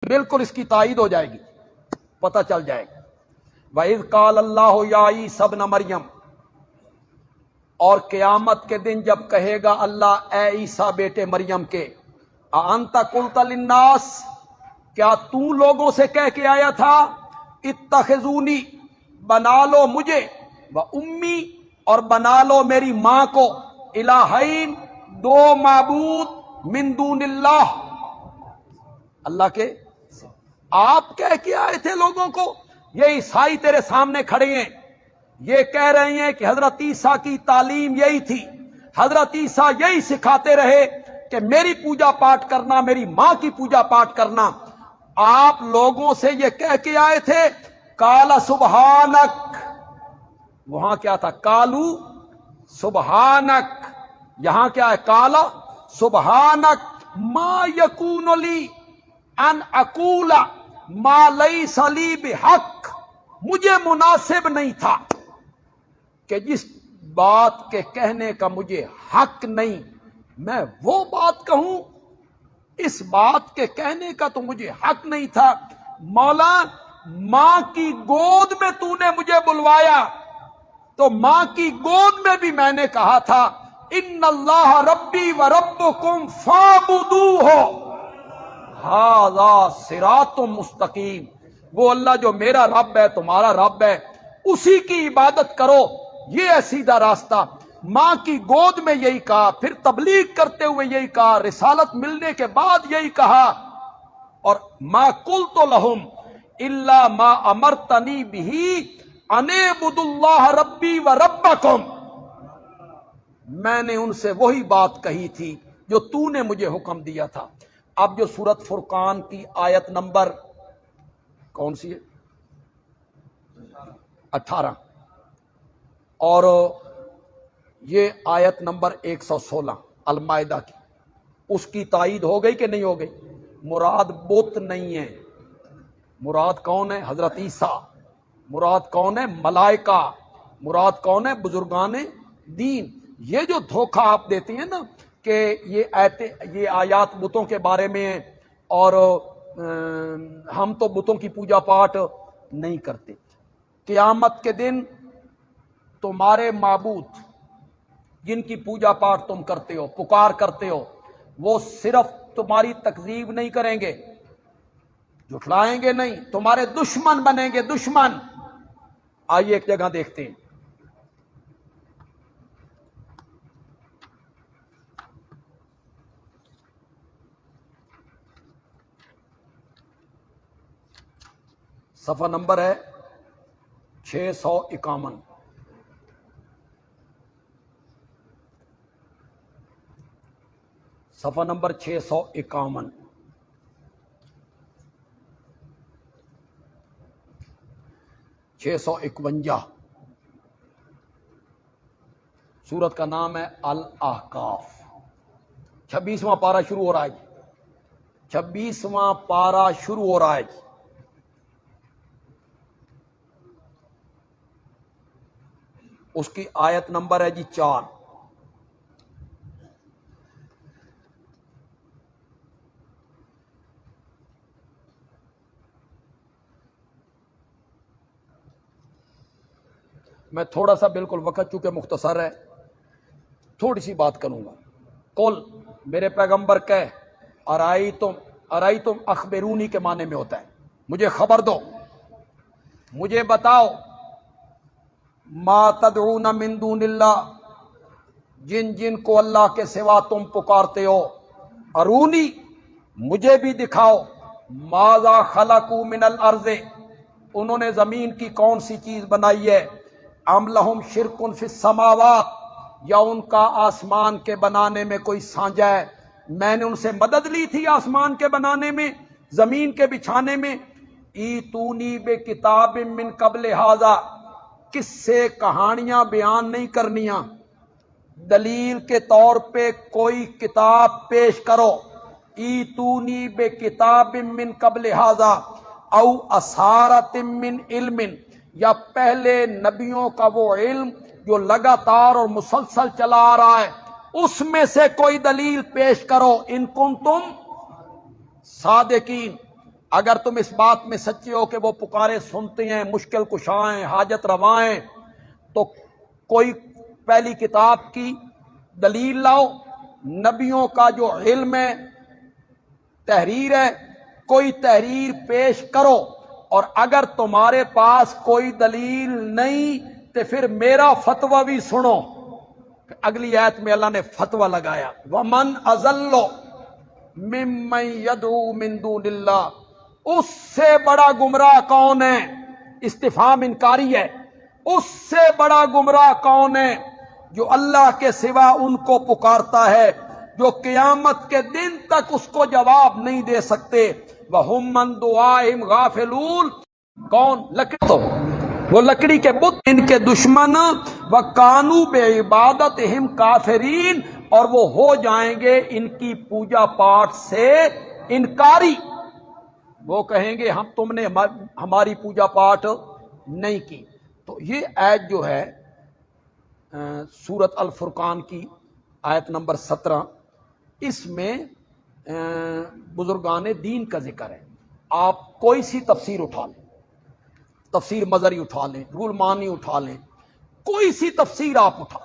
بالکل اس کی تائید ہو جائے گی، پتہ چل جائے گا۔ وَإِذْ قَالَ اللَّهُ يَا عِيسَى ابْنَ مَرْيَمَ، اور قیامت کے دن جب کہے گا اللہ اے عیسیٰ بیٹے مریم کے، أَأَنْتَ قُلْتَ لِلنَّاسِ، کیا تو لوگوں سے کہہ کے آیا تھا اتخذونی، بنا لو مجھے، وَأُمِّی، اور بنا لو میری ماں کو، الہین، دو معبود، من دون اللہ، اللہ کے، آپ کہہ کے آئے تھے لوگوں کو۔ یہ عیسائی تیرے سامنے کھڑے ہیں، یہ کہہ رہے ہیں کہ حضرت عیسیٰ کی تعلیم یہی تھی، حضرت عیسیٰ یہی سکھاتے رہے کہ میری پوجا پاٹ کرنا، میری ماں کی پوجا پاٹ کرنا۔ آپ لوگوں سے یہ کہہ کے آئے تھے قال سبحانک، وہاں کیا تھا قالو سبحانک، یہاں کیا ہے قال سبحانک ما یکون لی ان اقول ما لیس لی بحق، مجھے مناسب نہیں تھا کہ جس بات کے کہنے کا مجھے حق نہیں میں وہ بات کہوں، اس بات کے کہنے کا تو مجھے حق نہیں تھا۔ مولا، ماں کی گود میں تو نے مجھے بلوایا تو ماں کی گود میں بھی میں نے کہا تھا ان اللہ ربی و ربکم فاعبدوہ ھذا صراط مستقیم، وہ اللہ جو میرا رب ہے تمہارا رب ہے اسی کی عبادت کرو، یہ ہے سیدھا راستہ۔ ماں کی گود میں یہی کہا، پھر تبلیغ کرتے ہوئے یہی کہا، رسالت ملنے کے بعد یہی کہا، اور ما قلت لہم الا ما امرتنی بہ ان اعبدوا اللہ ربی و ربکم، میں نے ان سے وہی بات کہی تھی جو تو نے مجھے حکم دیا تھا۔ اب جو سورۃ فرقان کی آیت نمبر کون سی ہے 18 اور یہ آیت نمبر 116 المائدہ کی، اس کی تائید ہو گئی کہ نہیں ہو گئی؟ مراد بت نہیں ہے، مراد کون ہے؟ حضرت عیسیٰ، مراد کون ہے؟ ملائکہ، مراد کون ہے؟ بزرگان دین۔ یہ جو دھوکہ آپ دیتے ہیں نا کہ یہ آیات بتوں کے بارے میں ہیں اور ہم تو بتوں کی پوجا پاٹ نہیں کرتے، قیامت کے دن تمہارے معبود جن کی پوجا پاٹ تم کرتے ہو، پکار کرتے ہو، وہ صرف تمہاری تکذیب نہیں کریں گے، جھٹلائیں گے نہیں، تمہارے دشمن بنیں گے، دشمن۔ آئیے ایک جگہ دیکھتے ہیں، صفحہ نمبر ہے 651، صفحہ نمبر 651، سورت کا نام ہے الاحقاف، 26واں پارہ شروع ہو رہا ہے، 26واں پارہ شروع ہو رہا ہے۔ اس کی آیت نمبر ہے 4۔ میں تھوڑا سا بالکل وقت چونکہ مختصر ہے تھوڑی سی بات کروں گا۔ قل، میرے پیغمبر کہہ، ارائیتم اخبرونی کے معنی میں ہوتا ہے مجھے خبر دو، مجھے بتاؤ، ما تدعون من دون اللہ، جن جن کو اللہ کے سوا تم پکارتے ہو، ارونی، مجھے بھی دکھاؤ، ماذا خلقوا من الارض، انہوں نے زمین کی کون سی چیز بنائی ہے، ام لہم شرک فی السماوات، یا ان کا آسمان کے بنانے میں کوئی سانجہ ہے، میں نے ان سے مدد لی تھی آسمان کے بنانے میں، زمین کے بچھانے میں، ایتونی بکتاب من قبل ھذا، کس سے کہانیاں بیان نہیں کرنیاں، دلیل کے طور پہ کوئی کتاب پیش کرو، ایتونی بکتاب من قبل ھذا او اثارۃ من علم، یا پہلے نبیوں کا وہ علم جو لگاتار اور مسلسل چلا آ رہا ہے اس میں سے کوئی دلیل پیش کرو، ان کنتم صادقین، اگر تم اس بات میں سچے ہو کہ وہ پکارے سنتے ہیں، مشکل کشائیں، حاجت روائیں، تو کوئی پہلی کتاب کی دلیل لاؤ، نبیوں کا جو علم ہے، تحریر ہے، کوئی تحریر پیش کرو، اور اگر تمہارے پاس کوئی دلیل نہیں تو پھر میرا فتویٰ بھی سنو۔ اگلی آیت میں اللہ نے فتویٰ لگایا، وَمَنْ أَضَلُّ مِمَّن يَدْعُو مِن دُونِ اللَّهِ، اس سے بڑا گمراہ کون ہے؟ استفہام انکاری ہے۔ اس سے بڑا گمراہ کون ہے جو اللہ کے سوا ان کو پکارتا ہے، جو قیامت کے دن تک اس کو جواب نہیں دے سکتے۔ وَهُمْ مَن دُعَائِهِمْ غَافِلُونَ، کون؟ لکڑی، تو وہ لکڑی کے بت ان کے دشمن، وَكَانُوا بِعِبَادَتِهِمْ كَافِرِينَ، اور وہ ہو جائیں گے ان کی پوجا پاٹ سے انکاری۔ وہ کہیں گے تم نے ہماری پوجا پاٹ نہیں کی۔ تو یہ آیت جو ہے سورت الفرقان کی آیت نمبر 17، اس میں بزرگان دین کا ذکر ہے۔ آپ کوئی سی تفسیر اٹھا لیں، تفسیر مظہری اٹھا لیں، رول مانی اٹھا لیں، کوئی سی تفسیر آپ اٹھا